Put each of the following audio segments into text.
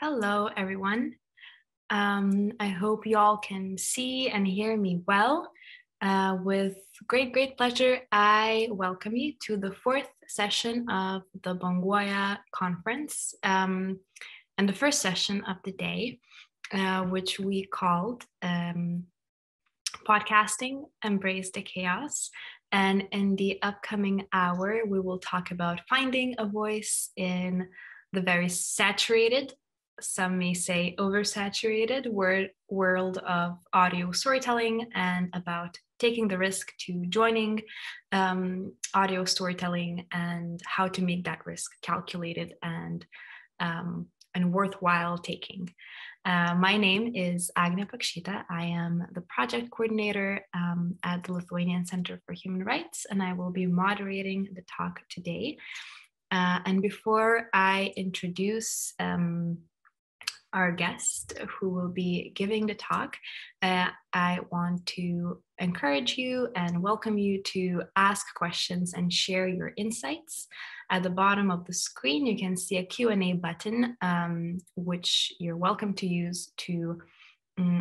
Hello, everyone. I hope you all can see and hear me well. With great pleasure, I welcome you to the fourth session of the Banguoja conference and the first session of the day, which we called Podcasting, Embrace the Chaos. And in the upcoming hour, we will talk about finding a voice in the very saturated, some may say oversaturated world of audio storytelling, and about taking the risk to joining audio storytelling and how to make that risk calculated and worthwhile taking. My name is Agnė Pakšytė. I am the project coordinator at the Lithuanian Center for Human Rights, and I will be moderating the talk today. And before I introduce our guest who will be giving the talk, I want to encourage you and welcome you to ask questions and share your insights. At the bottom of the screen, you can see a Q&A button, which you're welcome to use to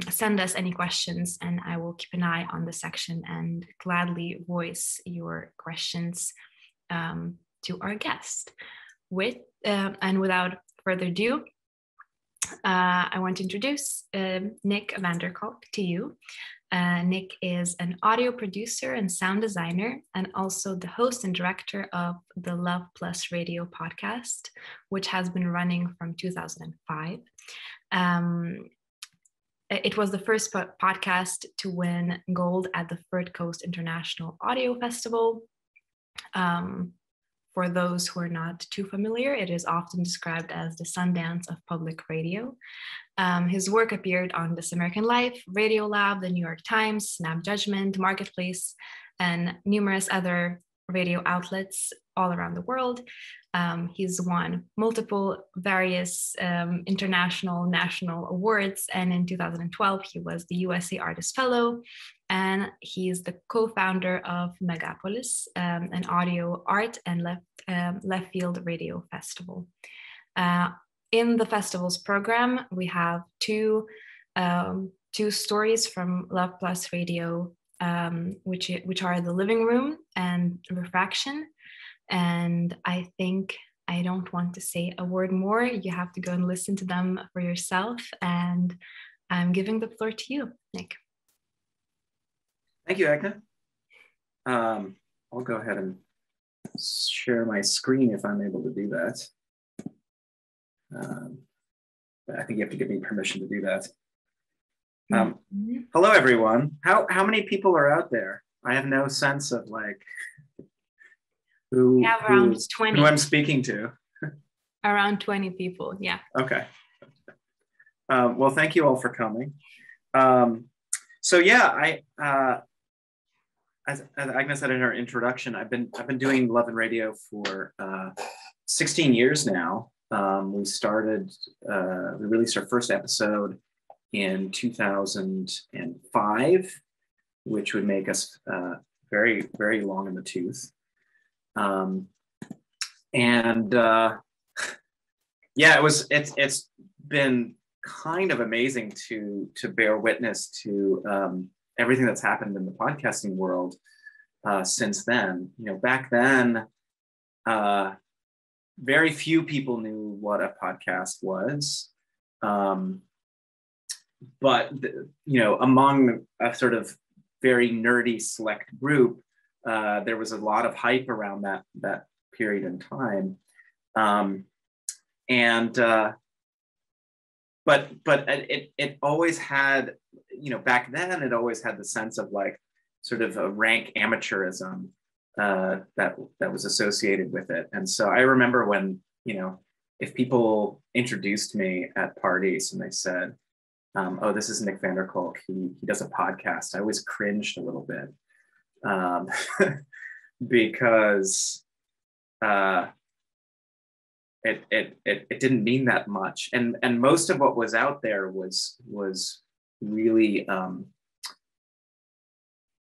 send us any questions, and I will keep an eye on the section and gladly voice your questions to our guest. And without further ado, I want to introduce Nick van der Kolk to you. Nick is an audio producer and sound designer, and also the host and director of the Love Plus Radio podcast, which has been running from 2005. It was the first podcast to win gold at the Third Coast International Audio Festival. For those who are not too familiar, it is often described as the Sundance of public radio. His work appeared on This American Life, Radio Lab, The New York Times, Snap Judgment, Marketplace, and numerous other radio outlets all around the world. He's won multiple various international, national awards, and in 2012, he was the USA Artist Fellow, and he's the co-founder of Megapolis, an audio art and left field radio festival. In the festival's program, we have two stories from Love Plus Radio, which are The Living Room and Refraction. And I think I don't want to say a word more. You have to go and listen to them for yourself. And I'm giving the floor to you, Nick. Thank you, Agnė. I'll go ahead and share my screen if I'm able to do that. I think you have to give me permission to do that. Hello, everyone. How many people are out there? I have no sense of like who I'm speaking to. Around 20 people, yeah. Okay. Well, thank you all for coming. So yeah, as Agnė said in her introduction, I've been doing Love and Radio for 16 years now. We released our first episode in 2005, which would make us very, very long in the tooth. Yeah, it's been kind of amazing to bear witness to everything that's happened in the podcasting world since then. You know, back then, very few people knew what a podcast was. But, you know, among a sort of very nerdy select group, there was a lot of hype around that period in time. But it always had, you know, back then it always had the sense of like sort of a rank amateurism that was associated with it. And so I remember when, you know, if people introduced me at parties and they said, oh, this is Nick van der Kolk, he does a podcast, I always cringed a little bit because it didn't mean that much, and most of what was out there was really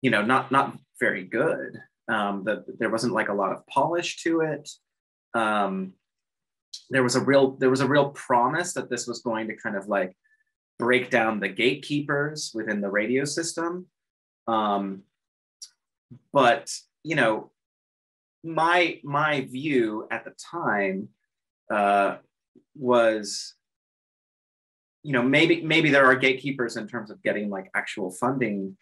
you know, not very good. That there wasn't like a lot of polish to it. there was a real promise that this was going to kind of like break down the gatekeepers within the radio system. But, you know, my view at the time was, you know, maybe there are gatekeepers in terms of getting like actual funding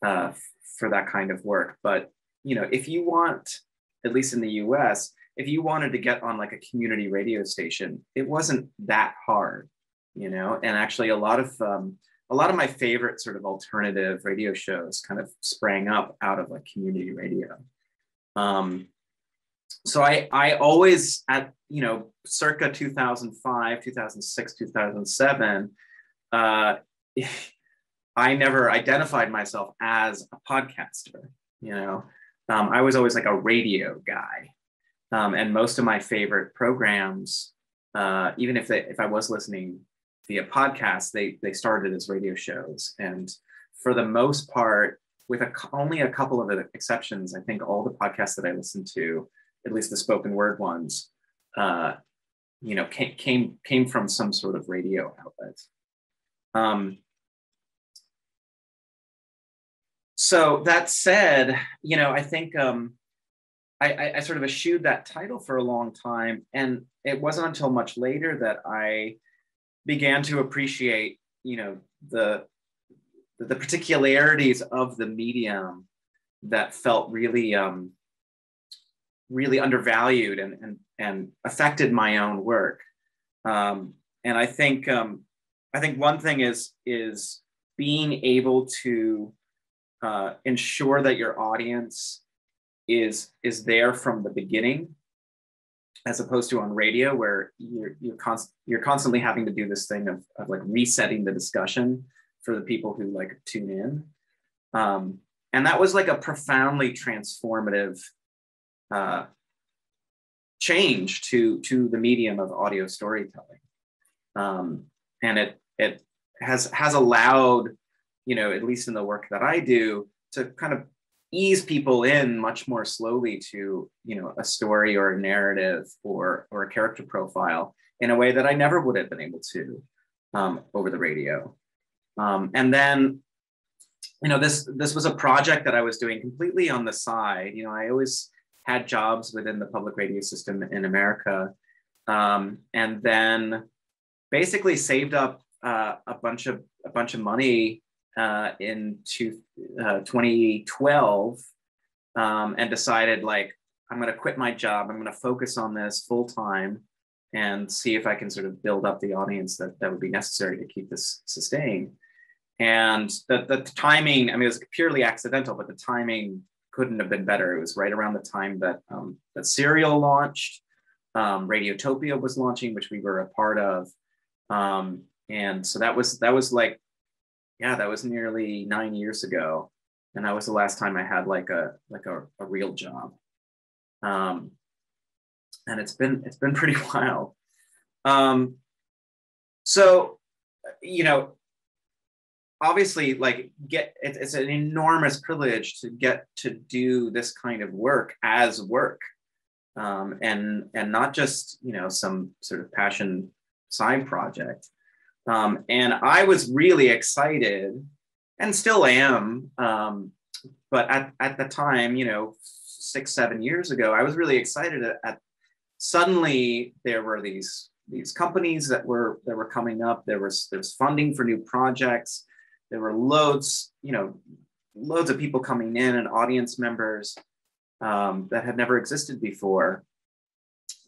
for that kind of work. But, you know, if you want, at least in the US, if you wanted to get on like a community radio station, it wasn't that hard, you know. And actually a lot of my favorite sort of alternative radio shows kind of sprang up out of like community radio. So I always, at, you know, circa 2005, 2006, 2007, I never identified myself as a podcaster, you know. I was always like a radio guy. And most of my favorite programs, even if I was listening via podcasts, they started as radio shows. And for the most part, with only a couple of exceptions, I think all the podcasts that I listened to, at least the spoken word ones, you know, came from some sort of radio outlet. So that said, you know, I think I sort of eschewed that title for a long time, and it wasn't until much later that I began to appreciate, you know, the particularities of the medium that felt really really undervalued and affected my own work. And I think one thing is being able to ensure that your audience is there from the beginning, as opposed to on radio, where you're constantly having to do this thing of like resetting the discussion for the people who like tune in. And that was like a profoundly transformative change to the medium of audio storytelling. And it has allowed, you know, at least in the work that I do, to kind of ease people in much more slowly to, you know, a story or a narrative or a character profile in a way that I never would have been able to over the radio. And then, you know, this was a project that I was doing completely on the side. You know, I always had jobs within the public radio system in America, and then basically saved up a bunch of money in 2012, and decided, like, I'm going to quit my job. I'm going to focus on this full time and see if I can sort of build up the audience that would be necessary to keep this sustained. And the timing, I mean, it was purely accidental, but the timing couldn't have been better. It was right around the time that Serial launched. Radiotopia was launching, which we were a part of. And so that was like, yeah, that was nearly 9 years ago. And that was the last time I had like a real job. And it's been pretty wild. So, you know, obviously, like, it's an enormous privilege to get to do this kind of work as work, and not just, you know, some sort of passion side project. And I was really excited, and still am, but at the time, you know, 6-7 years ago, I was really excited at suddenly there were these companies that were coming up. There's funding for new projects. There were loads of people coming in, and audience members that had never existed before.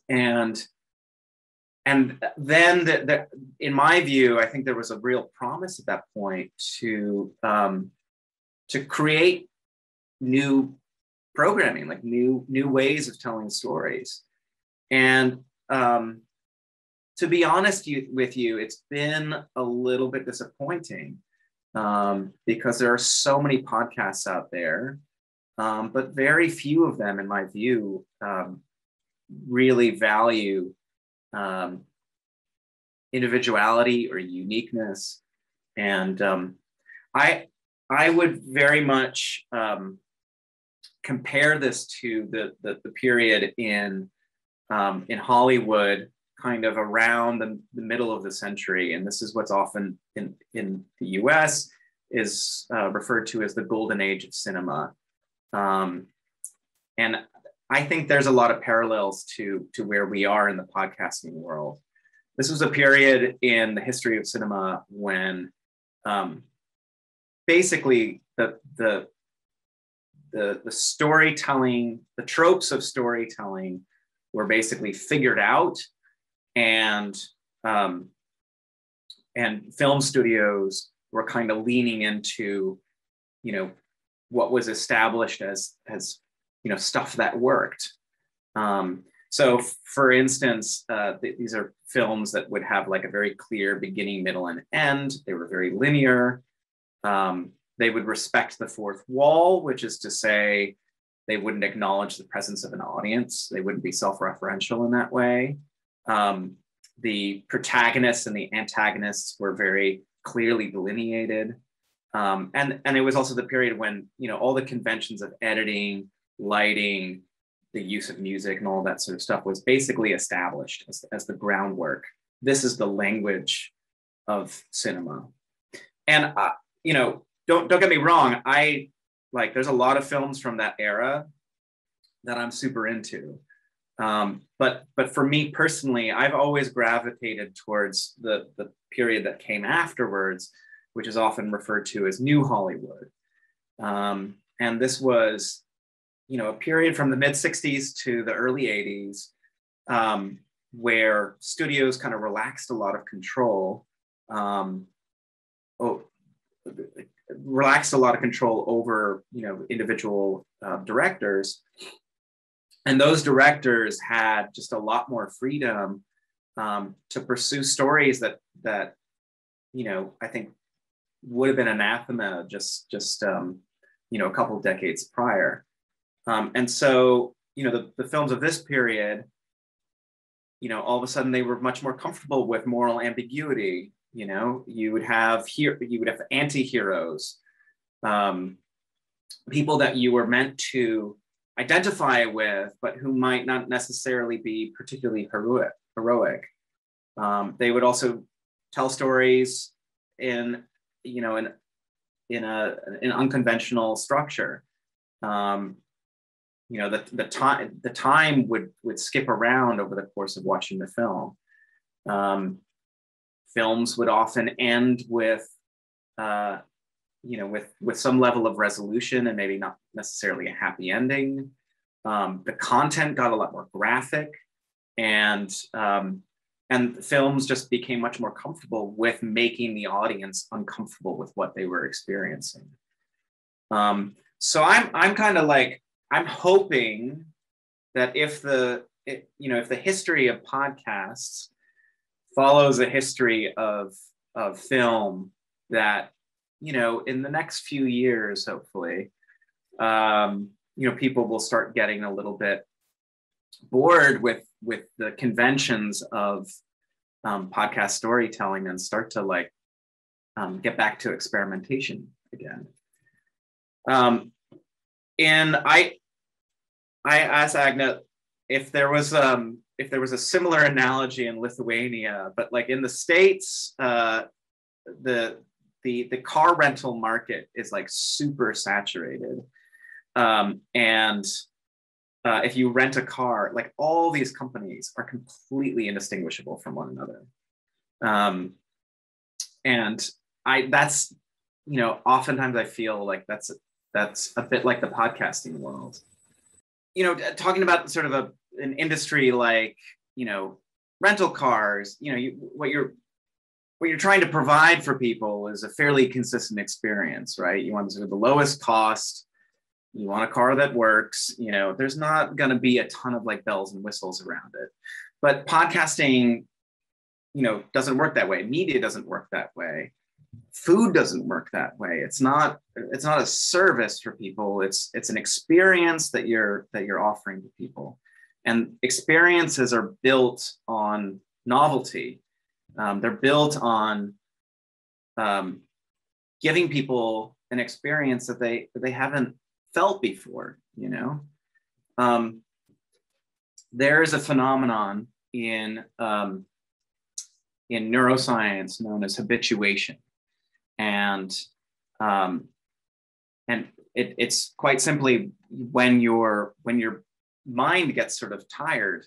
And then in my view, I think there was a real promise at that point to create new programming, like new ways of telling stories. And to be honest with you, it's been a little bit disappointing, because there are so many podcasts out there, but very few of them, in my view, really value individuality or uniqueness. And I would very much compare this to the period in Hollywood, kind of around the middle of the century. And this is what's often in the US is referred to as the golden age of cinema. And I think there's a lot of parallels to where we are in the podcasting world. This was a period in the history of cinema when basically the storytelling, the tropes of storytelling were basically figured out, and film studios were kind of leaning into, you know, what was established as you know, stuff that worked. So for instance, these are films that would have like a very clear beginning, middle, and end. They were very linear. They would respect the fourth wall, which is to say they wouldn't acknowledge the presence of an audience. They wouldn't be self-referential in that way. The protagonists and the antagonists were very clearly delineated. And it was also the period when, you know, all the conventions of editing, lighting, the use of music and all that sort of stuff was basically established as the groundwork. This is the language of cinema. And, you know, don't get me wrong. There's a lot of films from that era that I'm super into. But for me personally, I've always gravitated towards the period that came afterwards, which is often referred to as New Hollywood. And this was, you know, a period from the mid 60s to the early 80s, where studios kind of relaxed a lot of control, over, you know, individual directors. And those directors had just a lot more freedom to pursue stories that, you know, I think would have been anathema just you know, a couple of decades prior. And so, you know, the films of this period, you know, all of a sudden they were much more comfortable with moral ambiguity. You know, you would have anti-heroes, people that you were meant to identify with, but who might not necessarily be particularly heroic. They would also tell stories in an unconventional structure. You know, the time would skip around over the course of watching the film. Films would often end with, you know, with some level of resolution and maybe not necessarily a happy ending. The content got a lot more graphic, and films just became much more comfortable with making the audience uncomfortable with what they were experiencing. So I'm kind of like, I'm hoping that if the history of podcasts follows a history of film, that, you know, in the next few years, hopefully, you know, people will start getting a little bit bored with the conventions of podcast storytelling and start to like get back to experimentation again. And I asked Agnė if there was a similar analogy in Lithuania, but like in the States, the car rental market is like super saturated. And if you rent a car, like all these companies are completely indistinguishable from one another. And that's, you know, oftentimes I feel like that's a bit like the podcasting world. You know, talking about sort of an industry like, you know, rental cars, you know, what you're trying to provide for people is a fairly consistent experience, right? You want sort of the lowest cost, you want a car that works, you know, there's not going to be a ton of like bells and whistles around it. But podcasting, you know, doesn't work that way. Media doesn't work that way. Food doesn't work that way. It's not a service for people. It's an experience that you're offering to people. And experiences are built on novelty. They're built on giving people an experience that they haven't felt before, you know. There is a phenomenon in neuroscience known as habituation. And it's quite simply when your mind gets sort of tired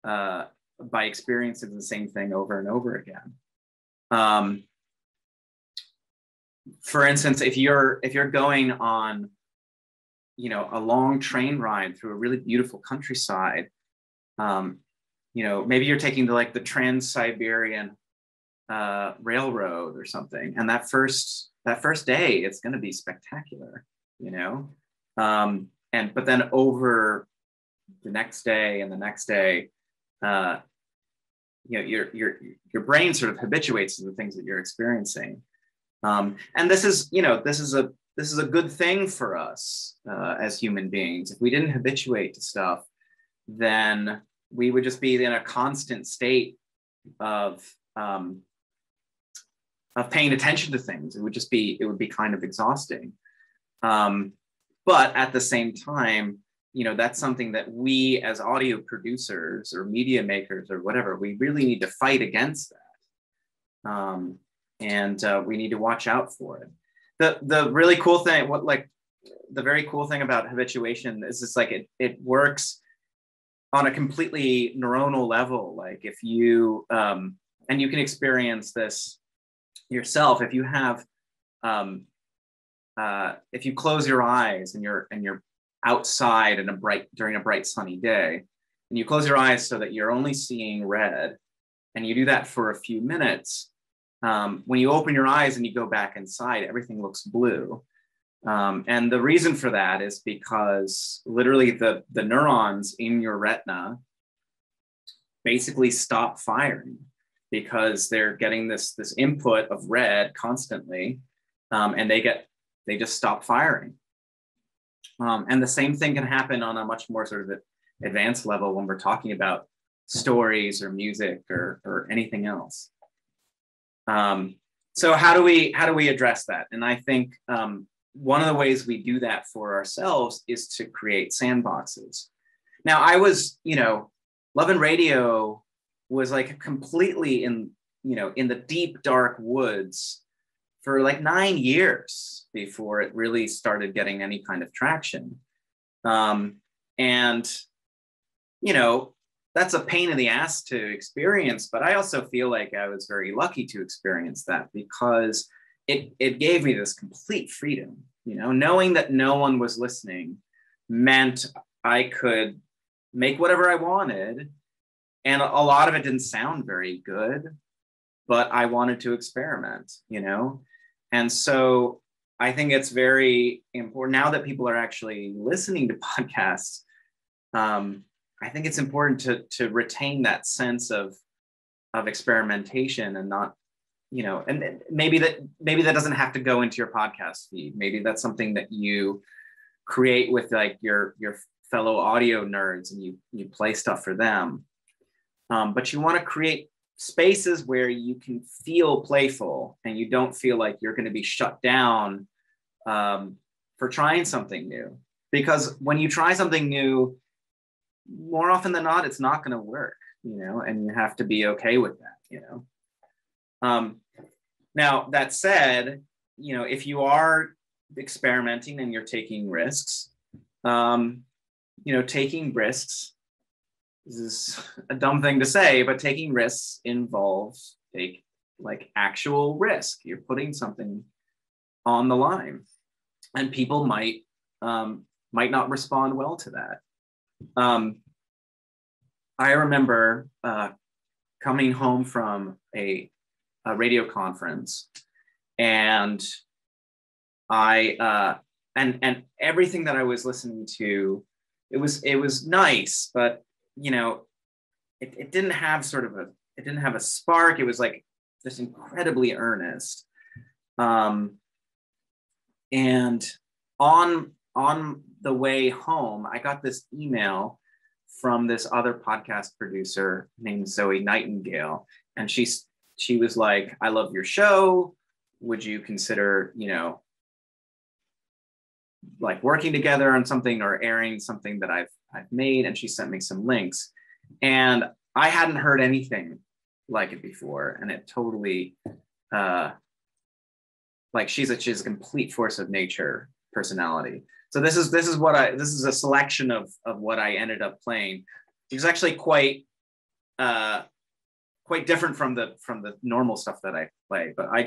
by experiencing the same thing over and over again. For instance, if you're going on, you know, a long train ride through a really beautiful countryside, you know, maybe you're taking the Trans-Siberian Railroad or something, and that first day it's going to be spectacular, you know, but then over the next day and the next day, you know, your brain sort of habituates to the things that you're experiencing, and this is a good thing for us as human beings. If we didn't habituate to stuff, then we would just be in a constant state of paying attention to things. It would be kind of exhausting. But at the same time, you know, that's something that we as audio producers or media makers or whatever, we really need to fight against that. And we need to watch out for it. The really cool thing, the very cool thing about habituation is it's like it works on a completely neuronal level. Like if you, and you can experience this yourself, if you have, if you close your eyes and you're outside during a bright sunny day, and you close your eyes so that you're only seeing red, and you do that for a few minutes, when you open your eyes and you go back inside, everything looks blue. And the reason for that is because literally the neurons in your retina basically stop firing because they're getting this input of red constantly, and they just stop firing. And the same thing can happen on a much more sort of advanced level when we're talking about stories or music or anything else. So how do we address that? And I think one of the ways we do that for ourselves is to create sandboxes. Now, I was, you know, Love and Radio was like completely in the deep, dark woods for like 9 years before it really started getting any kind of traction. And, you know, that's a pain in the ass to experience, but I also feel like I was very lucky to experience that because it gave me this complete freedom, you know, knowing that no one was listening meant I could make whatever I wanted. And a lot of it didn't sound very good, but I wanted to experiment, you know? And so I think it's very important now that people are actually listening to podcasts. I think it's important to retain that sense of experimentation and not, you know, and maybe that doesn't have to go into your podcast feed. Maybe that's something that you create with like your fellow audio nerds and you play stuff for them. But you want to create spaces where you can feel playful and you don't feel like you're going to be shut down for trying something new. Because when you try something new, more often than not, it's not going to work, you know, and you have to be okay with that, you know. Now, that said, you know, if you are experimenting and you're taking risks, you know, taking risks, this is a dumb thing to say, but taking risks involves like actual risk. You're putting something on the line, and people might not respond well to that. I remember coming home from a radio conference, and and everything that I was listening to, it was nice, but you know, it didn't have a spark. It was like just incredibly earnest. And on the way home, I got this email from this other podcast producer named Zoe Nightingale. And she was like, I love your show. Would you consider, you know, like working together on something or airing something that I've made? And she sent me some links. And I hadn't heard anything like it before, and it totally like she's a complete force of nature personality. So this is a selection of what I ended up playing. It was actually quite different from the normal stuff that I play, but I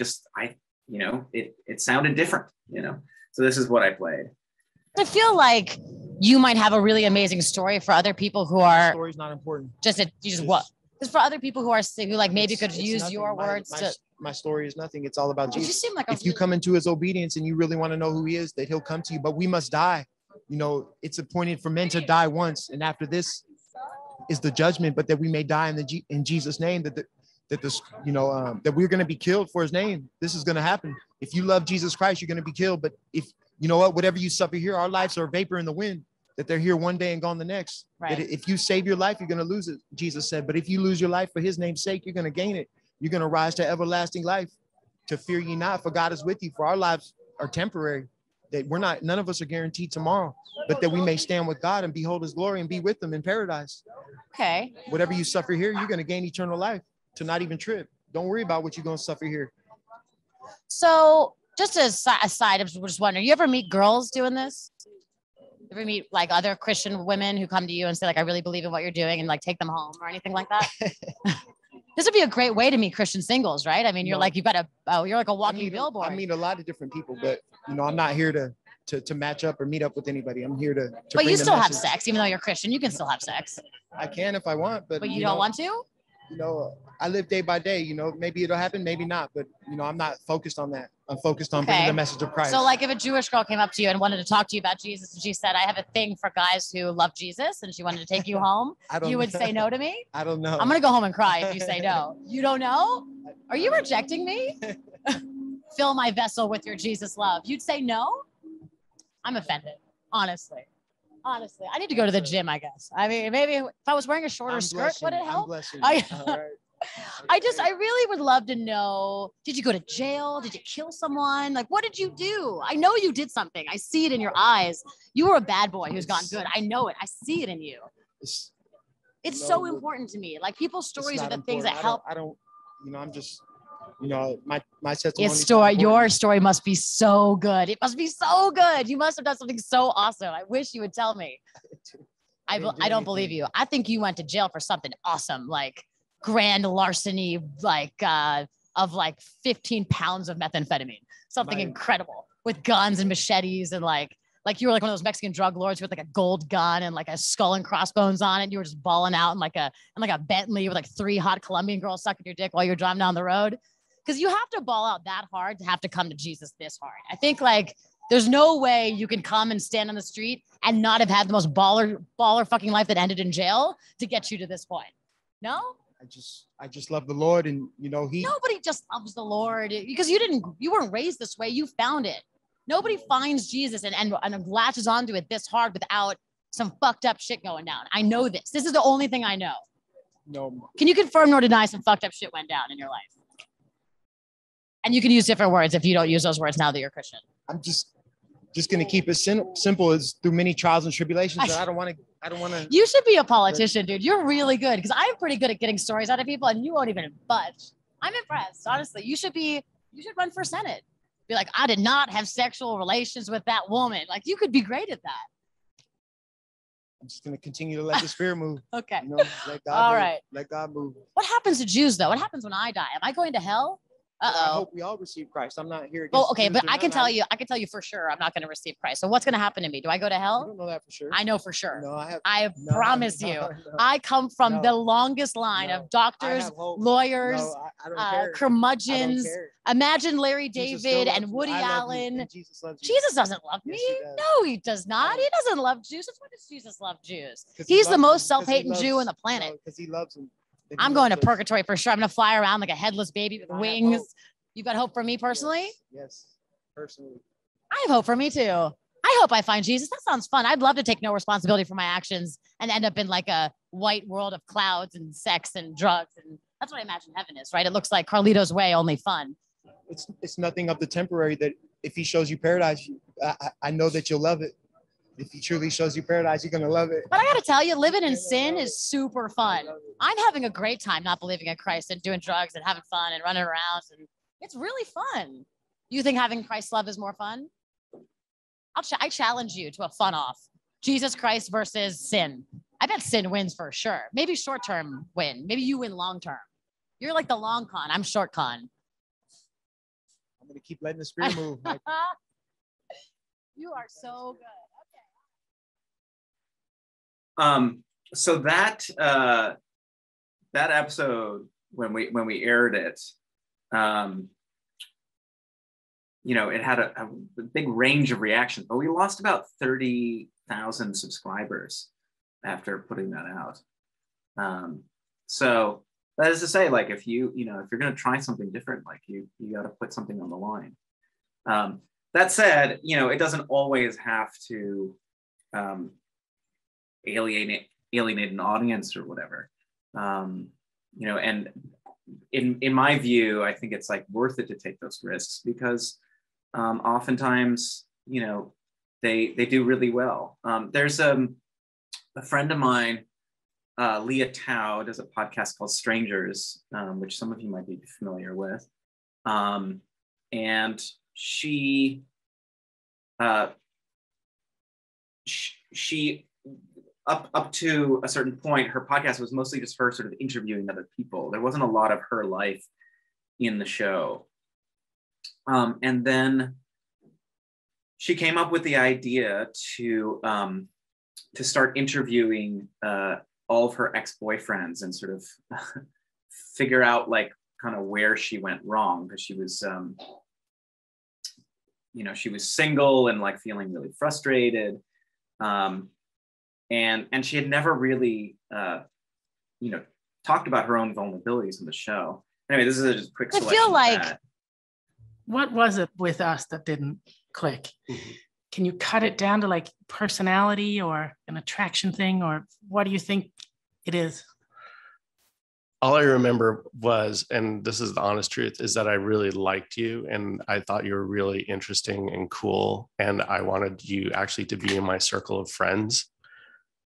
it sounded different, so this is what I played. I feel like you might have a really amazing story for other people who are. Story's not important. Just what? Because for other people who like maybe could use nothing. Your words my story is nothing. It's all about Jesus. You seem like if you come into his obedience and you really want to know who he is, that he'll come to you. But we must die. It's appointed for men to die once, and after this is the judgment. But that we may die in Jesus' name. That we're going to be killed for his name. This is going to happen. If you love Jesus Christ, you're going to be killed. But if whatever you suffer here, our lives are a vapor in the wind. That they're here one day and gone the next. Right. That if you save your life, you're going to lose it, Jesus said. But if you lose your life for his name's sake, you're going to gain it. You're going to rise to everlasting life. To fear ye not, for God is with you. For our lives are temporary. That none of us are guaranteed tomorrow, but that we may stand with God and behold his glory and be with him in paradise. Okay. Whatever you suffer here, you're going to gain eternal life. To not even trip. Don't worry about what you're going to suffer here. So just as a side, I'm just wondering, you ever meet girls doing this? Ever meet like other Christian women who come to you and say like, I really believe in what you're doing, and like take them home or anything like that? This would be a great way to meet Christian singles, right? I mean, you're like, you're like a walking billboard. I meet a lot of different people, but I'm not here to match up or meet up with anybody. I'm here to but you still have sex, even though you're Christian, you can still have sex. I can if I want, but you don't want to? I live day by day, maybe it'll happen, maybe not, but I'm not focused on that. I'm focused on bringing the message of Christ. So like if a Jewish girl came up to you and wanted to talk to you about Jesus and she said, I have a thing for guys who love Jesus and she wanted to take you home, you would say no to me? I don't know. I'm going to go home and cry if you say no. You don't know? Are you rejecting me? Fill my vessel with your Jesus love. You'd say no? I'm offended, honestly. I need to go to the gym, I guess. I mean, maybe if I was wearing a shorter skirt, would it help? I really would love to know, did you go to jail? Did you kill someone? Like, what did you do? I know you did something. I see it in your eyes. You were a bad boy who's gotten good. I know it. I see it in you. It's so important to me. Like, people's stories are the things that help. I'm just, my testimony. Your story must be so good. It must be so good. You must have done something so awesome. I wish you would tell me. I don't believe you. I think you went to jail for something awesome, like grand larceny, of 15 pounds of methamphetamine, something incredible, with guns and machetes, and like you were like one of those Mexican drug lords with like a gold gun and like a skull and crossbones on it. You were just balling out in like a Bentley with like 3 hot Colombian girls sucking your dick while you're driving down the road. Because you have to ball out that hard to have to come to Jesus this hard. I think like there's no way you can come and stand on the street and not have had the most baller fucking life that ended in jail to get you to this point. No? I just love the Lord, and nobody just loves the Lord because you weren't raised this way. You found it. Nobody finds Jesus and latches onto it this hard without some fucked up shit going down. I know this. This is the only thing I know. No. Can you confirm nor deny some fucked up shit went down in your life? And you can use different words if you don't use those words now that you're Christian. I'm just going to keep it simple. As through many trials and tribulations. I don't want to. You should be a politician, dude. You're really good, because I'm pretty good at getting stories out of people, and you won't even budge. I'm impressed, honestly. You should run for Senate. Be like, I did not have sexual relations with that woman. Like, you could be great at that. I'm just going to continue to let the Spirit move. Okay. Let God All move. right. Let God move. What happens to Jews, though? What happens when I die? Am I going to hell? I hope we all receive Christ. I'm not here against Oh, okay, Jews but I can tell you for sure I'm not going to receive Christ. So what's going to happen to me? Do I go to hell? I don't know that for sure. I know for sure. No, I promise you. I come from the longest line of doctors, lawyers, curmudgeons. Imagine Larry David and Woody Allen. Jesus doesn't love me. No, he does not. He doesn't love Jews. Why does Jesus love Jews? He's the most self-hating Jew on the planet. Because he loves them. I'm going to purgatory for sure. I'm going to fly around like a headless baby with wings. You've got hope for me personally? Yes, personally. I have hope for me too. I hope I find Jesus. That sounds fun. I'd love to take no responsibility for my actions and end up in like a white world of clouds and sex and drugs. And that's what I imagine heaven is, right? It looks like Carlito's Way, only fun. It's nothing of the temporary. That if he shows you paradise, I know that you'll love it. If he truly shows you paradise, you're gonna love it. But I gotta tell you, living in sin is super fun. I'm having a great time not believing in Christ and doing drugs and having fun and running around. And it's really fun. You think having Christ's love is more fun? I challenge you to a fun off. Jesus Christ versus sin. I bet sin wins for sure. Maybe short-term win. Maybe you win long-term. You're like the long con. I'm short con. I'm gonna keep letting the spirit move. Like. You are so good. So that episode, when we aired it, it had a big range of reactions, but we lost about 30,000 subscribers after putting that out. So that is to say, like, if you're going to try something different, like you got to put something on the line. That said, it doesn't always have to alienate an audience or whatever. And in my view, I think it's like worth it to take those risks because oftentimes, they do really well. There's a friend of mine, Leah Tao, does a podcast called Strangers, which some of you might be familiar with. And she up to a certain point, her podcast was mostly just her sort of interviewing other people. There wasn't a lot of her life in the show. And then she came up with the idea to start interviewing all of her ex-boyfriends and sort of figure out like kind of where she went wrong, because she was she was single and like feeling really frustrated. And she had never really, talked about her own vulnerabilities in the show. Anyway, this is a just quick selection. I feel like, what was it with us that didn't click? Mm-hmm. Can you cut it down to like personality or an attraction thing, or what do you think it is? All I remember was, and this is the honest truth, is that I really liked you and I thought you were really interesting and cool. And I wanted you actually to be in my circle of friends.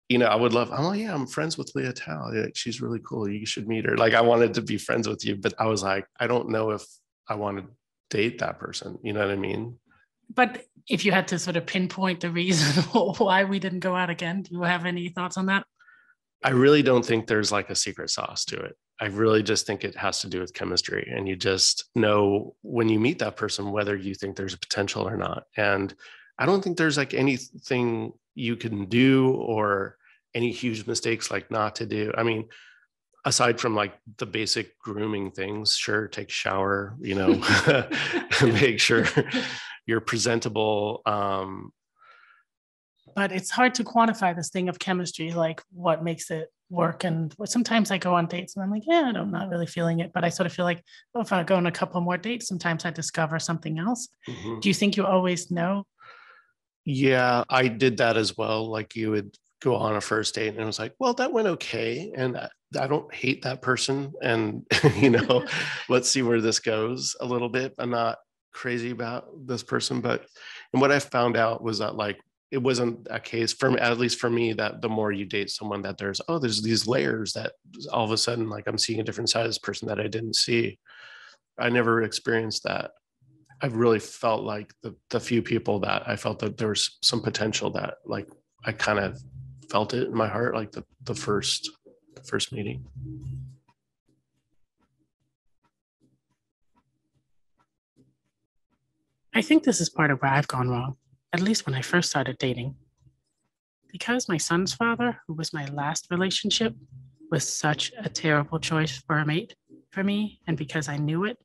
I would love, I'm friends with Leah Tao. Yeah, she's really cool. You should meet her. Like, I wanted to be friends with you, but I was like, I don't know if I want to date that person. You know what I mean? But if you had to sort of pinpoint the reason why we didn't go out again, do you have any thoughts on that? I really don't think there's like a secret sauce to it. I really just think it has to do with chemistry. And you just know when you meet that person, whether you think there's a potential or not. And I don't think there's like anything you can do or any huge mistakes like not to do. I mean, aside from like the basic grooming things, sure, take a shower, make sure you're presentable. But it's hard to quantify this thing of chemistry, like what makes it work. And sometimes I go on dates and I'm like, I'm not really feeling it. But I sort of feel like, if I go on a couple more dates, sometimes I discover something else. Mm-hmm. Do you think you always know? Yeah, I did that as well. Like, you would go on a first date and it was like, well, that went okay. And I don't hate that person. And, let's see where this goes a little bit. I'm not crazy about this person. And what I found out was that, like, it wasn't a case at least for me, that the more you date someone, that there's these layers that all of a sudden, like, I'm seeing a different side of this person that I didn't see. I never experienced that. I've really felt like the few people that I felt that there was some potential, that like I kind of felt it in my heart, like the first meeting. I think this is part of where I've gone wrong, at least when I first started dating. Because my son's father, who was my last relationship, was such a terrible choice for a mate for me, and because I knew it,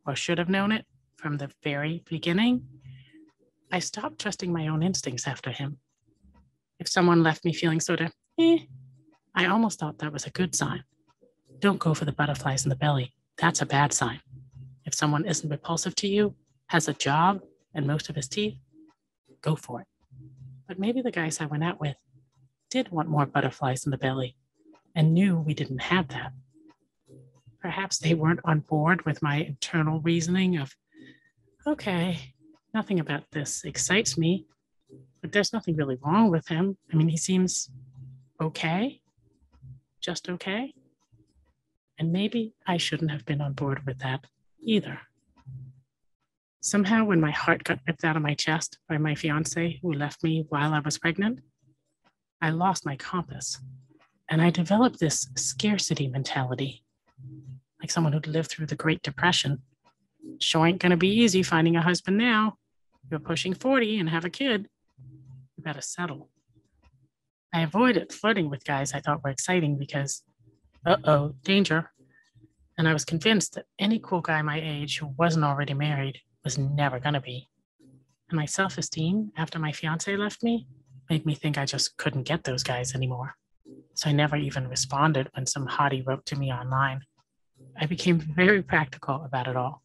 or should have known it, from the very beginning, I stopped trusting my own instincts after him. If someone left me feeling sort of, I almost thought that was a good sign. Don't go for the butterflies in the belly. That's a bad sign. If someone isn't repulsive to you, has a job and most of his teeth, go for it. But maybe the guys I went out with did want more butterflies in the belly and knew we didn't have that. Perhaps they weren't on board with my internal reasoning of, okay, nothing about this excites me. But there's nothing really wrong with him. I mean, he seems okay, just okay. And maybe I shouldn't have been on board with that either. Somehow, when my heart got ripped out of my chest by my fiance, who left me while I was pregnant, I lost my compass. And I developed this scarcity mentality, like someone who'd lived through the Great Depression. Sure ain't gonna be easy finding a husband now. You're pushing 40 and have a kid. You better settle. I avoided flirting with guys I thought were exciting because, danger. And I was convinced that any cool guy my age who wasn't already married was never gonna be. And my self-esteem after my fiance left me made me think I just couldn't get those guys anymore. So I never even responded when some hottie wrote to me online. I became very practical about it all.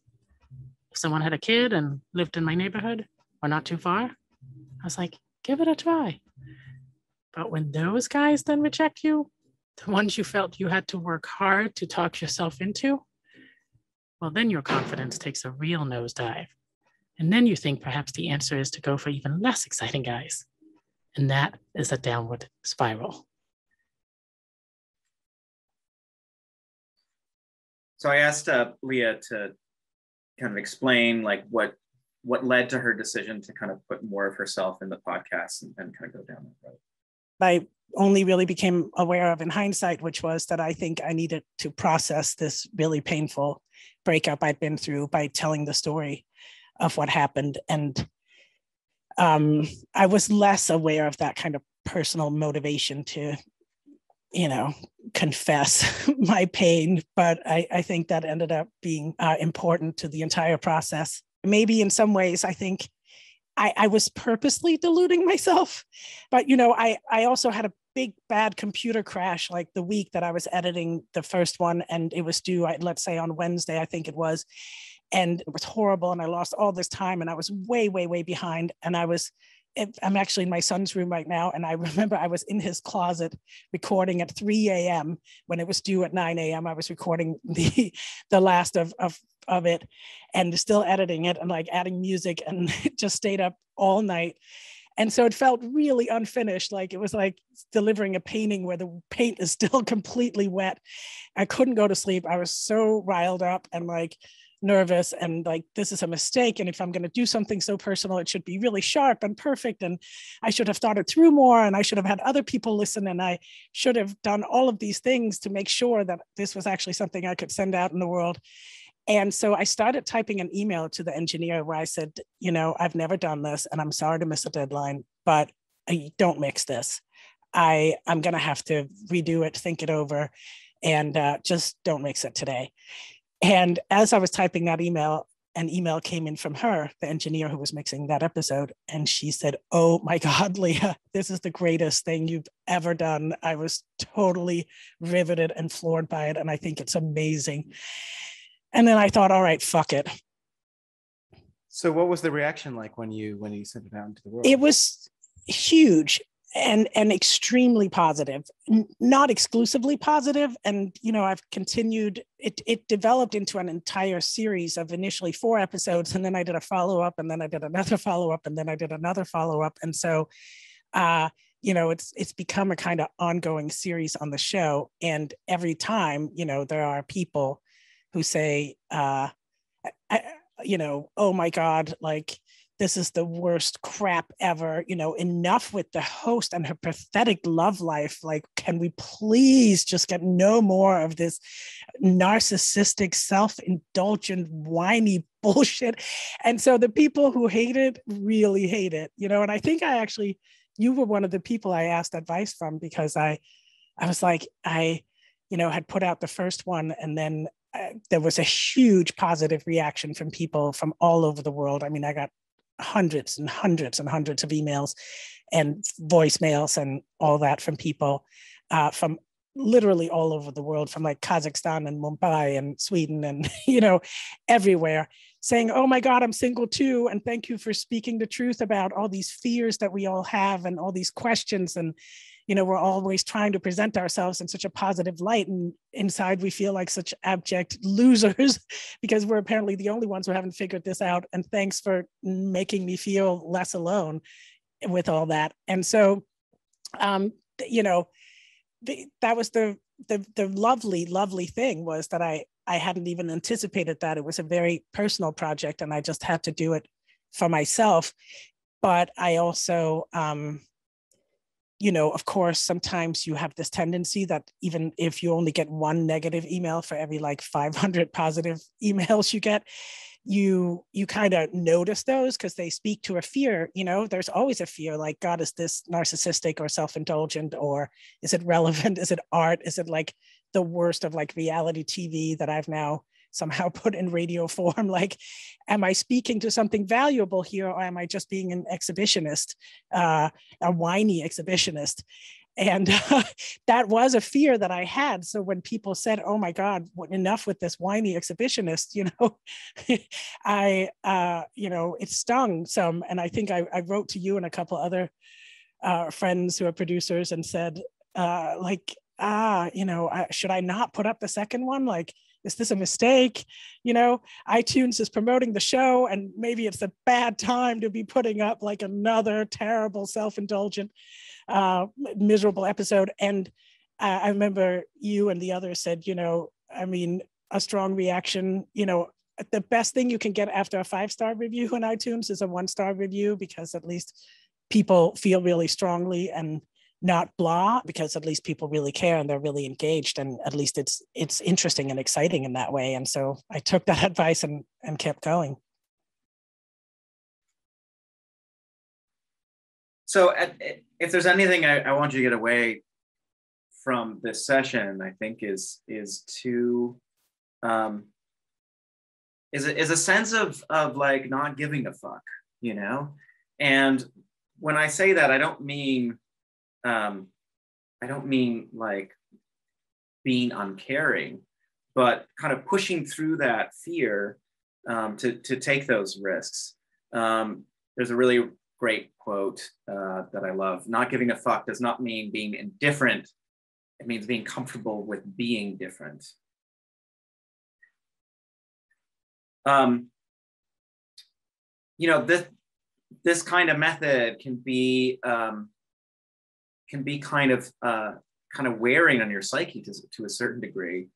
If someone had a kid and lived in my neighborhood or not too far, I was like, give it a try. But when those guys then reject you, the ones you felt you had to work hard to talk yourself into, well, then your confidence takes a real nosedive. And then you think perhaps the answer is to go for even less exciting guys. And that is a downward spiral. So I asked Leah to kind of explain like what led to her decision to kind of put more of herself in the podcast and kind of go down that road. I only really became aware of in hindsight, which was that I think I needed to process this really painful breakup I'd been through by telling the story of what happened. And I was less aware of that kind of personal motivation to, confess my pain. But I think that ended up being important to the entire process. Maybe in some ways, I think I was purposely deluding myself. But, I also had a big bad computer crash like the week that I was editing the first one, and it was due, let's say on Wednesday, I think it was. And it was horrible. And I lost all this time and I was way, way, way behind. And I'm actually in my son's room right now. And I remember I was in his closet recording at 3 a.m. when it was due at 9 a.m. I was recording the last of it and still editing it and like adding music, and just stayed up all night. And so it felt really unfinished. Like it was like delivering a painting where the paint is still completely wet. I couldn't go to sleep. I was so riled up and like nervous and like, this is a mistake. And if I'm going to do something so personal, it should be really sharp and perfect. And I should have thought it through more. And I should have had other people listen. And I should have done all of these things to make sure that this was actually something I could send out in the world. And so I started typing an email to the engineer where I said, I've never done this and I'm sorry to miss a deadline, but don't mix this. I'm going to have to redo it, think it over, and just don't mix it today. And as I was typing that email, an email came in from her, the engineer who was mixing that episode. And she said, oh my God, Leah, this is the greatest thing you've ever done. I was totally riveted and floored by it. And I think it's amazing. And then I thought, all right, fuck it. So what was the reaction like when you sent it out into the world? It was huge and extremely positive, not exclusively positive. And, I've continued, it developed into an entire series of initially 4 episodes. And then I did a follow-up, and then I did another follow-up, and then I did another follow-up. And so, it's become a kind of ongoing series on the show. And every time, there are people who say, oh my God, like, this is the worst crap ever, enough with the host and her pathetic love life. Like, can we please just get no more of this narcissistic, self-indulgent, whiny bullshit? And so the people who hate it really hate it, and I think you were one of the people I asked advice from, because I was like, I had put out the first one, and then there was a huge positive reaction from people from all over the world. I mean, I got hundreds and hundreds and hundreds of emails and voicemails and all that from people from literally all over the world, from like Kazakhstan and Mumbai and Sweden and, everywhere, saying, oh my God, I'm single too. And thank you for speaking the truth about all these fears that we all have and all these questions. And, we're always trying to present ourselves in such a positive light. And inside we feel like such abject losers because we're apparently the only ones who haven't figured this out. And thanks for making me feel less alone. with all that. And so, you know, that was the lovely thing, was that I hadn't even anticipated that. It was a very personal project and I just had to do it for myself. But I also, you know, of course, sometimes you have this tendency that even if you only get one negative email for every like 500 positive emails you get, you kind of notice those because they speak to a fear. You know, there's always a fear, like, God, is this narcissistic or self-indulgent, or is it relevant? Is it art? Is it like the worst of like reality TV that I've now somehow put in radio form? Like, am I speaking to something valuable here, or am I just being an exhibitionist, a whiny exhibitionist? And that was a fear that I had. So when people said, oh my God, enough with this whiny exhibitionist, you know, you know, it stung some. And I think I wrote to you and a couple other friends who are producers and said, you know, should I not put up the second one? Like, is this a mistake? You know, iTunes is promoting the show and maybe it's a bad time to be putting up like another terrible, self-indulgent, miserable episode. And I remember you and the others said, you know, I mean, a strong reaction, you know, the best thing you can get after a 5-star review on iTunes is a 1-star review, because at least people feel really strongly and not blah, because at least people really care and they're really engaged, and at least it's interesting and exciting in that way. And so I took that advice and kept going. So if there's anything I want you to get away from this session, I think is a sense of like not giving a fuck, you know? And when I say that, I don't mean like being uncaring, but kind of pushing through that fear to take those risks. There's a really great quote that I love. Not giving a fuck does not mean being indifferent. It means being comfortable with being different. You know, this kind of method can be kind of wearing on your psyche to a certain degree.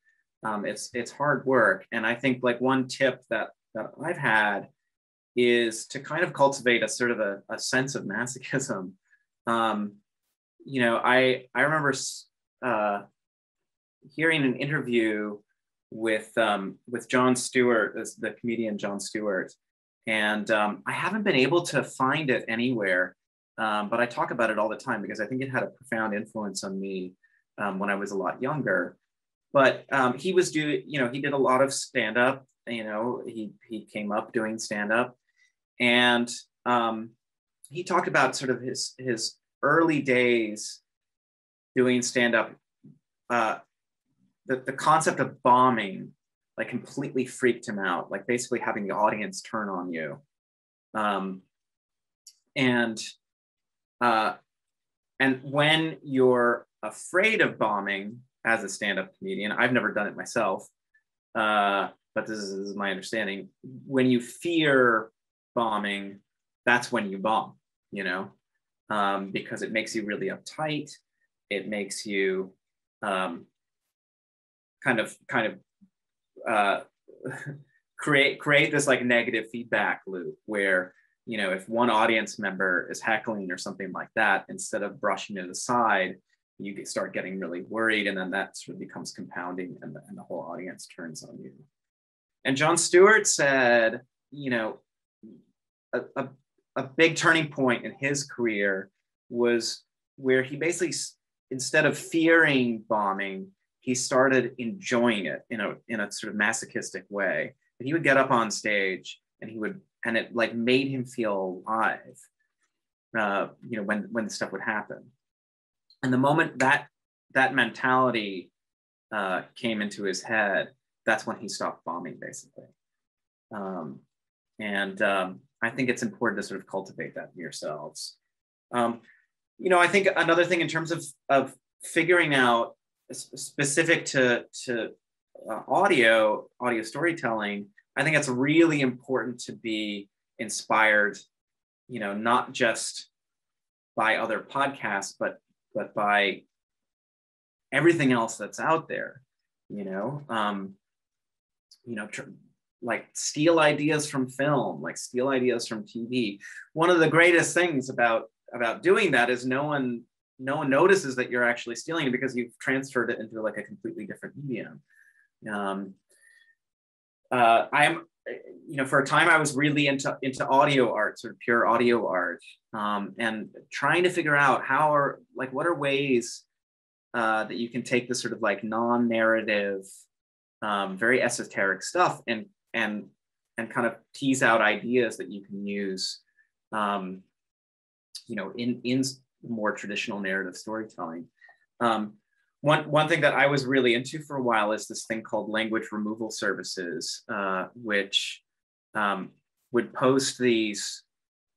It's hard work, and I think like one tip that I've had is to kind of cultivate a sort of a sense of masochism. You know, I remember hearing an interview with Jon Stewart, the comedian Jon Stewart, and I haven't been able to find it anywhere, but I talk about it all the time because I think it had a profound influence on me when I was a lot younger. But he did a lot of stand-up. You know, he came up doing stand-up, and he talked about sort of his early days doing stand-up. The concept of bombing like completely freaked him out, like basically having the audience turn on you. And when you're afraid of bombing as a stand-up comedian, I've never done it myself, but this is my understanding. When you fear bombing, that's when you bomb, you know, because it makes you really uptight. It makes you kind of create this like negative feedback loop where, you know, if one audience member is heckling or something like that, instead of brushing it aside, you start getting really worried, and then that sort of becomes compounding, and the whole audience turns on you. And Jon Stewart said, you know, a big turning point in his career was where he basically, instead of fearing bombing, he started enjoying it in a sort of masochistic way. And he would get up on stage and it like made him feel alive, you know, when the stuff would happen. And the moment that mentality came into his head, that's when he stopped bombing, basically. I think it's important to sort of cultivate that in yourselves. You know, I think another thing in terms of figuring out, specific to audio storytelling, I think it's really important to be inspired, you know, not just by other podcasts, but by everything else that's out there, like steal ideas from film, like steal ideas from TV. One of the greatest things about doing that is no one notices that you're actually stealing it because you've transferred it into like a completely different medium. For a time I was really into audio art, sort of pure audio art, and trying to figure out what are ways that you can take this sort of like non-narrative, very esoteric stuff and kind of tease out ideas that you can use, in more traditional narrative storytelling. One thing that I was really into for a while is this thing called language removal services, which would post these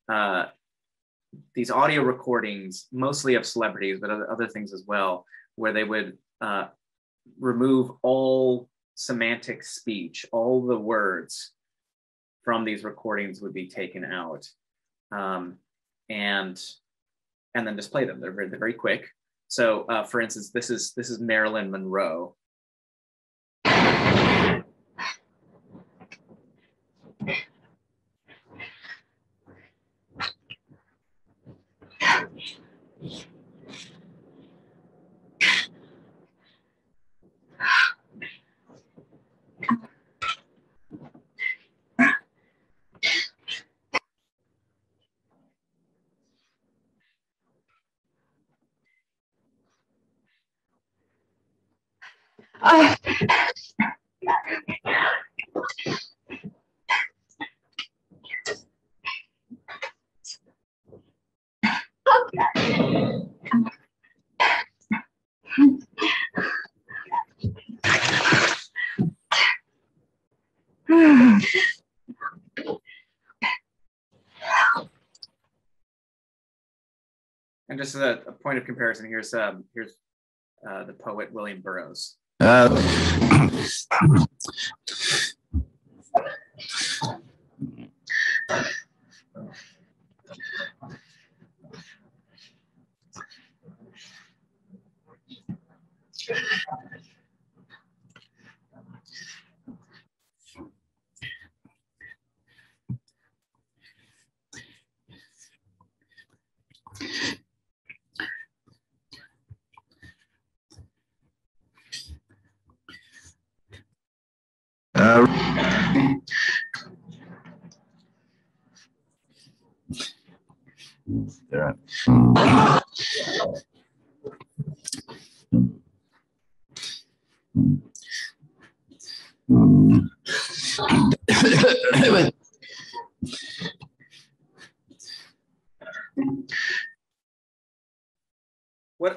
audio recordings, mostly of celebrities, but other things as well, where they would remove all semantic speech, all the words from these recordings would be taken out, and then display them. They're very quick. So, for instance, this is Marilyn Monroe. And just as a point of comparison, here's the poet William Burroughs. There.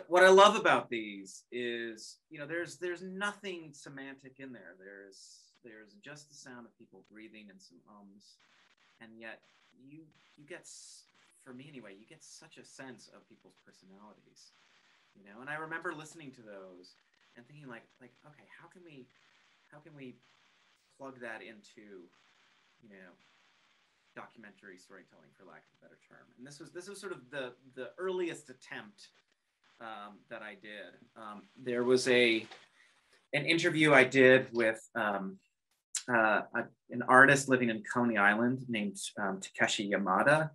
What I love about these is, there's nothing semantic in there. There's just the sound of people breathing and some ums, and yet you get, for me anyway, you get such a sense of people's personalities, And I remember listening to those and thinking like, okay, how can we plug that into, documentary storytelling, for lack of a better term? And this was sort of the earliest attempt that I did. There was an interview I did with an artist living in Coney Island named Takeshi Yamada,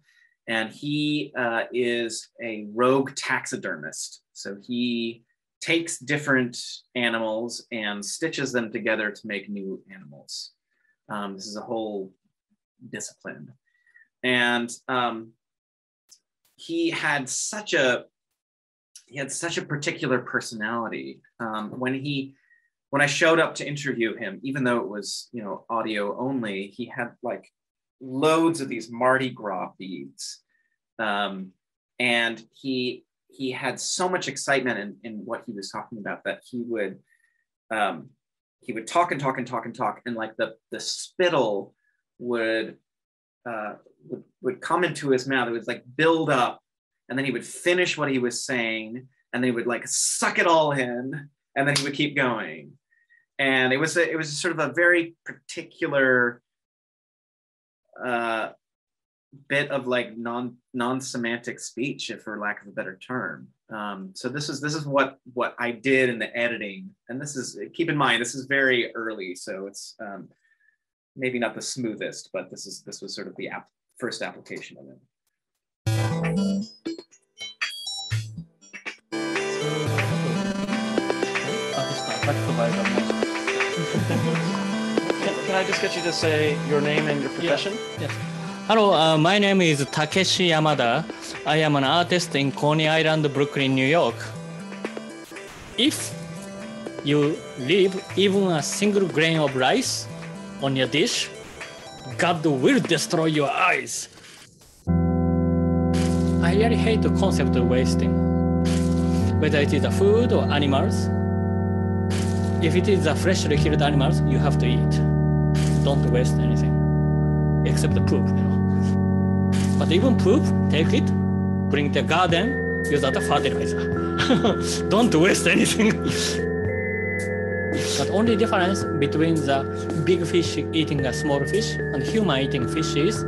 and he is a rogue taxidermist. So he takes different animals and stitches them together to make new animals. This is a whole discipline, and he had such a particular personality. When I showed up to interview him, even though it was audio only, he had like loads of these Mardi Gras beads, and he had so much excitement in what he was talking about that he would talk and talk and talk and talk, and like the spittle would come into his mouth. It would like build up, and then he would finish what he was saying, and then he would like suck it all in, and then he would keep going. And it was sort of a very particular bit of like non-semantic speech, if for lack of a better term. So this is what I did in the editing, and this is, keep in mind, this is very early, so it's maybe not the smoothest, but this was sort of the first application of it. Can I just get you to say your name and your profession? Yes. Hello, my name is Takeshi Yamada. I am an artist in Coney Island, Brooklyn, New York. If you leave even a single grain of rice on your dish, God will destroy your eyes. I really hate the concept of wasting, whether it is the food or animals. If it is a freshly killed animals, you have to eat. Don't waste anything, except the poop, But even poop, take it, bring it to the garden, use that as fertilizer. Don't waste anything. But only difference between the big fish eating a small fish and human eating fish is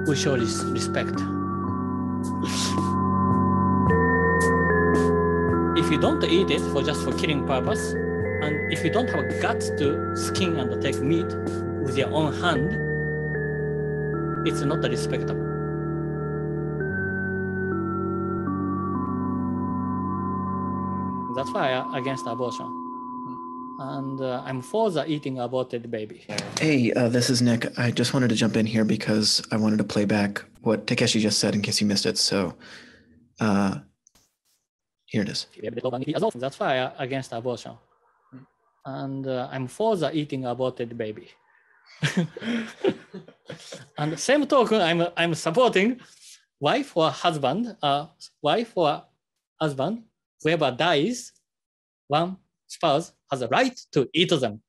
we show respect. If you don't eat it just for killing purpose, and if you don't have guts to skin and take meat with your own hand, it's not respectable. That's why I'm against abortion. And I'm for the eating aborted baby. Hey, this is Nick. I just wanted to jump in here because I wanted to play back what Takeshi just said in case you missed it. So here it is. That's why I'm against abortion. And I'm for the eating aborted baby. And same token, I'm supporting wife or husband, whoever dies, one spouse has a right to eat them,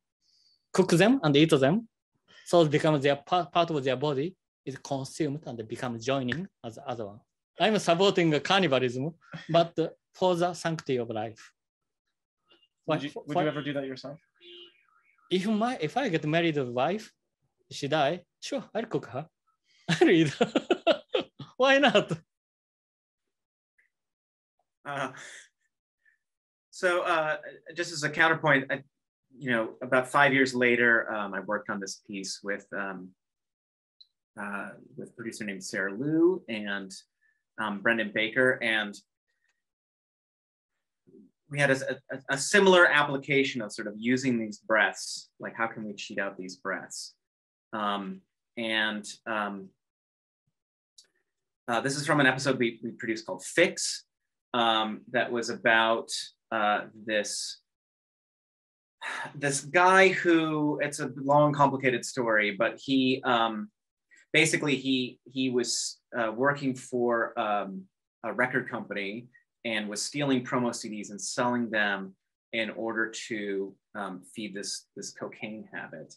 cook them and eat them. So it becomes their part of their body is consumed and become joining as the other one. I'm supporting cannibalism, but for the sanctity of life. Would you ever do that yourself? If I get married with a wife, she die, sure, I'll cook her. I'll eat her. Why not? So just as a counterpoint, about 5 years later, I worked on this piece with a producer named Sarah Liu and Brendan Baker, and we had a similar application of sort of using these breaths, like how can we cheat out these breaths? This is from an episode we produced called Fix, that was about this guy who, it's a long, complicated story, but he basically he was working for a record company and was stealing promo CDs and selling them in order to feed this cocaine habit.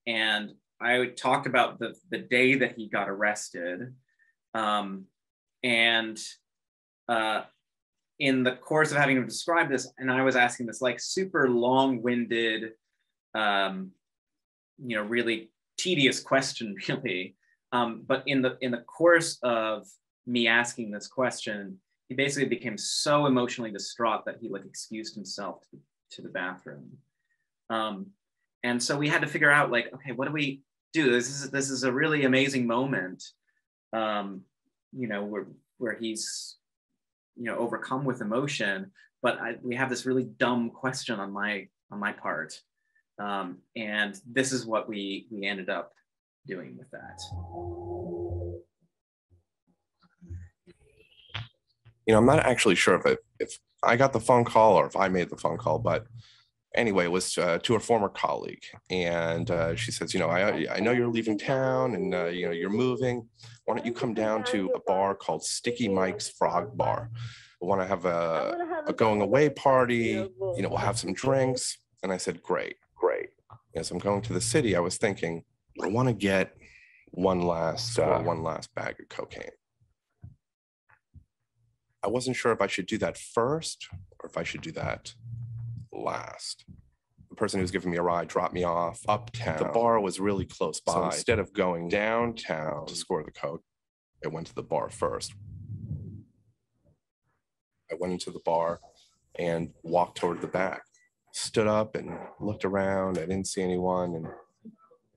And I talked about the day that he got arrested, in the course of having him describe this, and I was asking this like super long-winded, really tedious question, really. But in the course of me asking this question, he basically became so emotionally distraught that he like excused himself to the bathroom. And so we had to figure out like, okay, what do we do? This is a really amazing moment, where he's overcome with emotion, but we have this really dumb question on my part, and this is what we ended up doing with that. I'm not actually sure if I got the phone call or if I made the phone call, but anyway, it was to a former colleague, and she says, I know you're leaving town and you're moving. Why don't you come down to a bar called Sticky Mike's Frog Bar? I want to have a going away party. We'll have some drinks. And I said, great. As I'm going to the city, I was thinking, I want to get one last bag of cocaine. I wasn't sure if I should do that first or if I should do that last. The person who was giving me a ride dropped me off uptown. The bar was really close by. So instead of going downtown to score the Coke, I went to the bar first. I went into the bar and walked toward the back, stood up and looked around. I didn't see anyone. And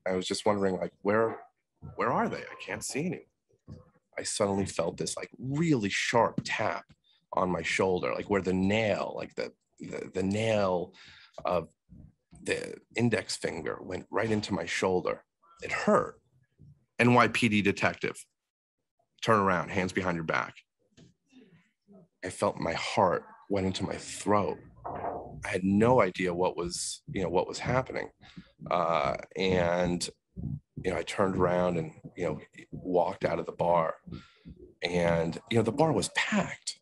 I was just wondering, like, where are they? I can't see anyone. I suddenly felt this like really sharp tap on my shoulder, like where the nail, like the nail of the index finger went right into my shoulder. It hurt. NYPD detective, turn around, hands behind your back. I felt my heart went into my throat. I had no idea what was happening. And I turned around and, walked out of the bar, and, the bar was packed,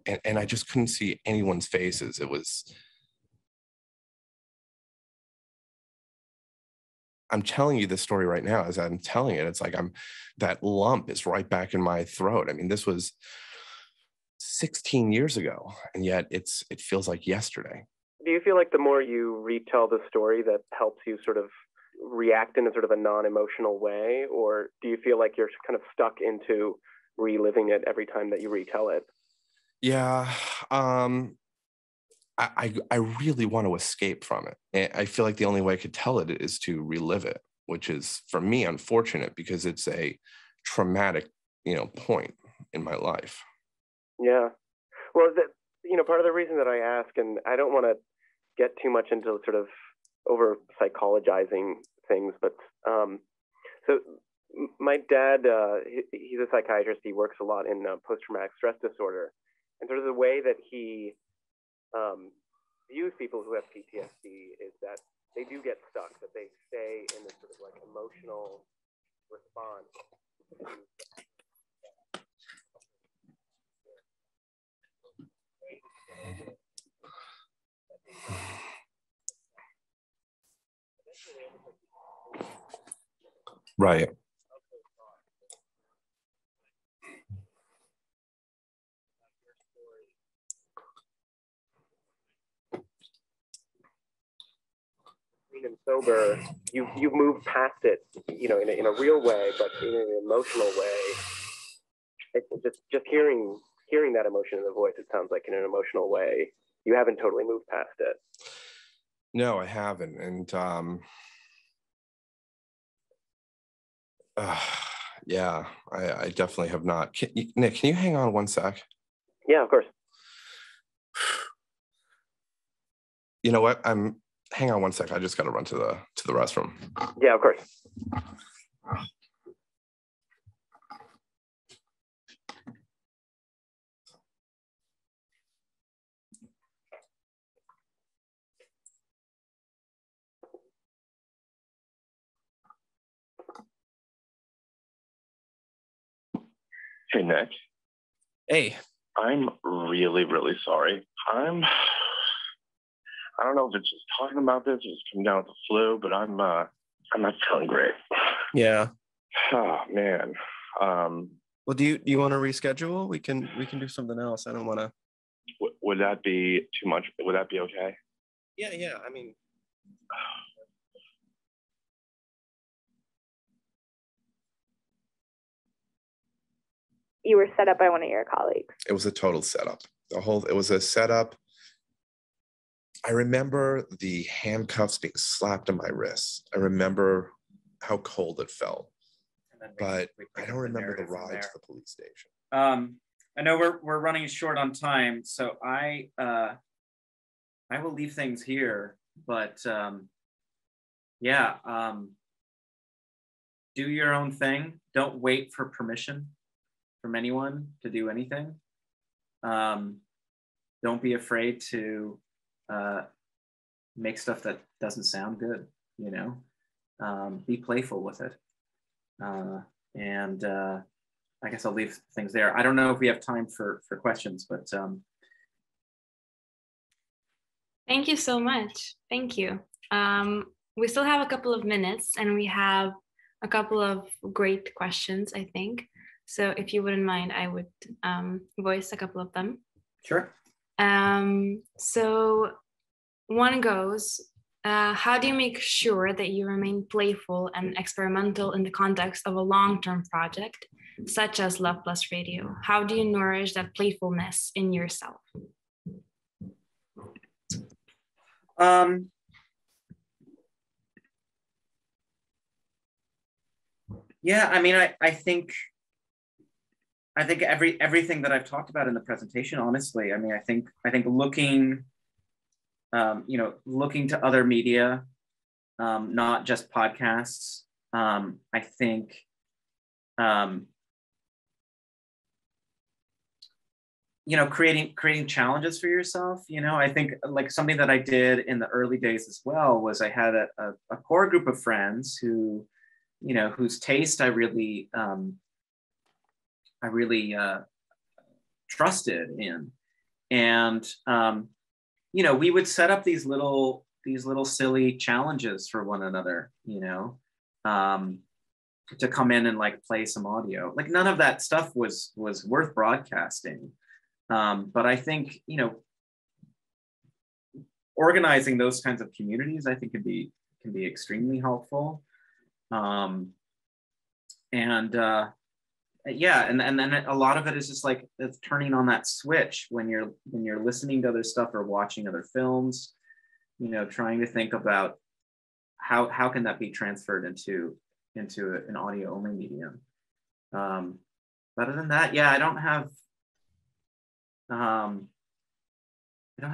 and I just couldn't see anyone's faces. I'm telling you this story right now. As I'm telling it, it's like that lump is right back in my throat. I mean, this was 16 years ago, and yet it feels like yesterday. Do you feel like the more you retell the story, that helps you sort of react in a sort of a non-emotional way, or do you feel like you're kind of stuck into reliving it every time that you retell it? Yeah, I really want to escape from it. And I feel like the only way I could tell it is to relive it, which is, for me, unfortunate because it's a traumatic, point in my life. Yeah. Well, part of the reason that I ask, and I don't want to get too much into sort of over psychologizing things, but so my dad, he's a psychiatrist. He works a lot in post-traumatic stress disorder, and sort of the way that he views people who have PTSD is that they do get stuck, that they stay in this sort of like emotional response. Right. Clean and sober, you've moved past it, in a real way, but in an emotional way. It's just hearing that emotion in the voice. It sounds like in an emotional way, you haven't totally moved past it. No, I haven't, and yeah, I definitely have not. Nick, can you hang on one sec? Yeah, of course. You know what? Hang on one sec. I just got to run to the restroom. Yeah, of course. Hey, Nick. Hey. I'm really, really sorry. I don't know if it's just talking about this or just coming down with the flu, but I'm not feeling great. Yeah. Oh, man. Well, do you want to reschedule? We can do something else. I don't want to. Would that be too much? Would that be okay? Yeah. I mean. You were set up by one of your colleagues. It was a total setup. It was a setup. I remember the handcuffs being slapped on my wrists. I remember how cold it felt, but I don't remember the ride to the police station. I know we're running short on time, so I will leave things here, but do your own thing. Don't wait for permission from anyone to do anything. Don't be afraid to make stuff that doesn't sound good, be playful with it. And I guess I'll leave things there. I don't know if we have time for questions, but. Thank you so much. Thank you. We still have a couple of minutes and we have a couple of great questions, I think. So if you wouldn't mind, I would voice a couple of them. Sure. So one goes, How do you make sure that you remain playful and experimental in the context of a long-term project, such as Love Plus Radio? How do you nourish that playfulness in yourself? Yeah, I mean, I think everything that I've talked about in the presentation, honestly, I mean, I think looking, looking to other media, not just podcasts. I think, creating challenges for yourself. I think like something that I did in the early days as well was I had a core group of friends who, whose taste I really trusted in, and we would set up these little silly challenges for one another, to come in and like play some audio. Like none of that stuff was worth broadcasting, but I think organizing those kinds of communities, I think can be extremely helpful. Yeah, and then a lot of it is just like it's turning on that switch when you're listening to other stuff or watching other films, trying to think about how can that be transferred into an audio only medium. Other than that, yeah, I don't have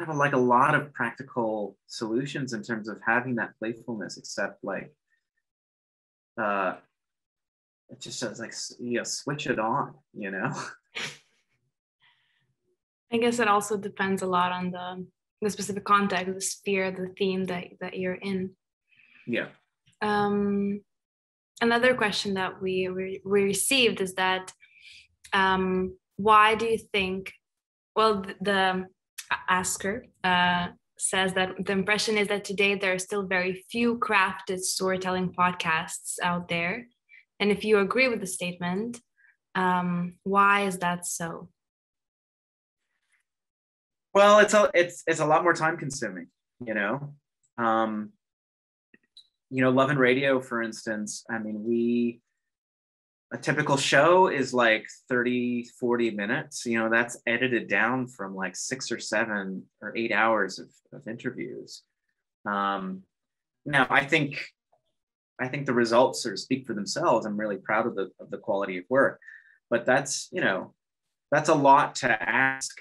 like a lot of practical solutions in terms of having that playfulness, except like it just says like, switch it on, I guess it also depends a lot on the specific context, the sphere, the theme that you're in. Yeah. Another question that we received is that why do you think, well, the asker says that the impression is that today there are still very few crafted storytelling podcasts out there. And if you agree with the statement, why is that so? Well, it's a lot more time consuming, Love and Radio, for instance. I mean, a typical show is like 30, 40 minutes, that's edited down from like 6 or 7 or 8 hours of interviews. Now, I think the results sort of speak for themselves. I'm really proud of the quality of work, but that's a lot to ask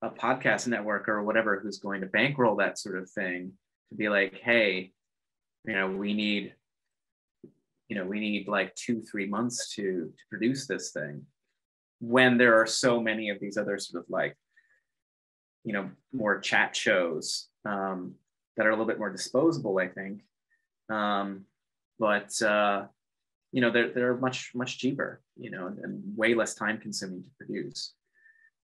a podcast network or whatever who's going to bankroll that sort of thing to be like, hey, we need like 2-3 months to produce this thing, when there are so many of these other sort of like, more chat shows that are a little bit more disposable, I think. But they're much cheaper, and way less time consuming to produce.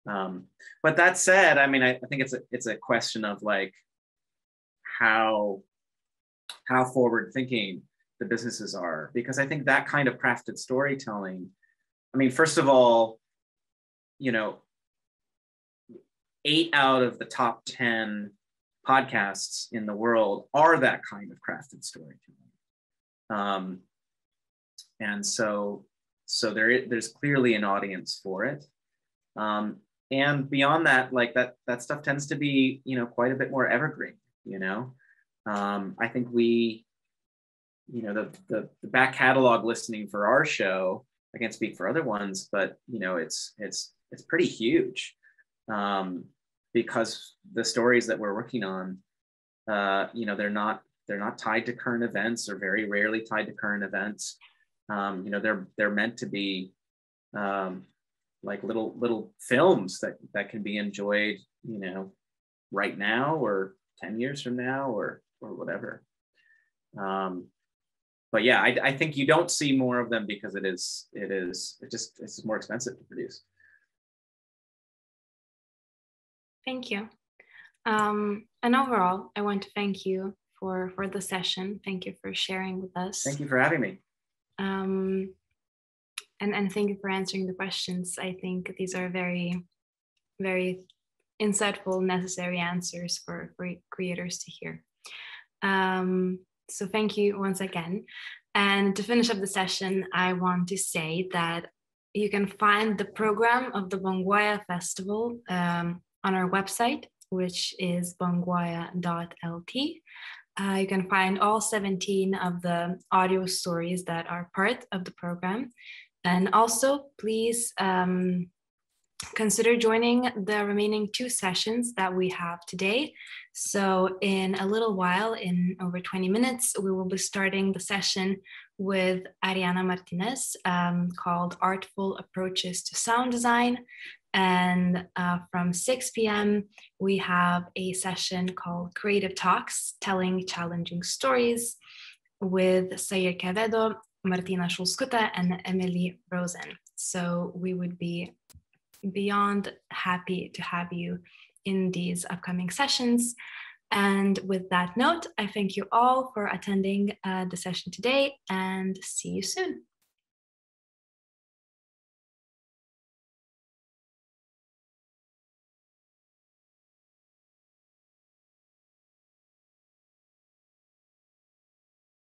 But that said, I mean, I think it's a question of like how forward thinking the businesses are, because I think that kind of crafted storytelling, I mean, first of all, 8 out of the top 10 podcasts in the world are that kind of crafted storytelling. And so there's clearly an audience for it. And beyond that, like that stuff tends to be, quite a bit more evergreen, I think we, the back catalog listening for our show, I can't speak for other ones, but it's pretty huge, because the stories that we're working on, they're not tied to current events, or very rarely tied to current events. They're meant to be like little films that can be enjoyed, right now or 10 years from now or whatever. But yeah, I think you don't see more of them because it's just more expensive to produce. Thank you. And overall, I want to thank you for the session. Thank you for sharing with us. Thank you for having me. And thank you for answering the questions. I think these are very, very insightful, necessary answers for creators to hear. So thank you once again. And to finish up the session, I want to say that you can find the program of the Banguoja Festival on our website, which is banguoja.lt. You can find all 17 of the audio stories that are part of the program. And also, please consider joining the remaining 2 sessions that we have today. So in a little while, in over 20 minutes, we will be starting the session with Ariana Martinez called Artful Approaches to Sound Design. And from 6 p.m., we have a session called Creative Talks, Telling Challenging Stories with Sayir Quevedo, Martina Schulskuta, and Emily Rosen. So we would be beyond happy to have you in these upcoming sessions. And with that note, I thank you all for attending the session today and see you soon.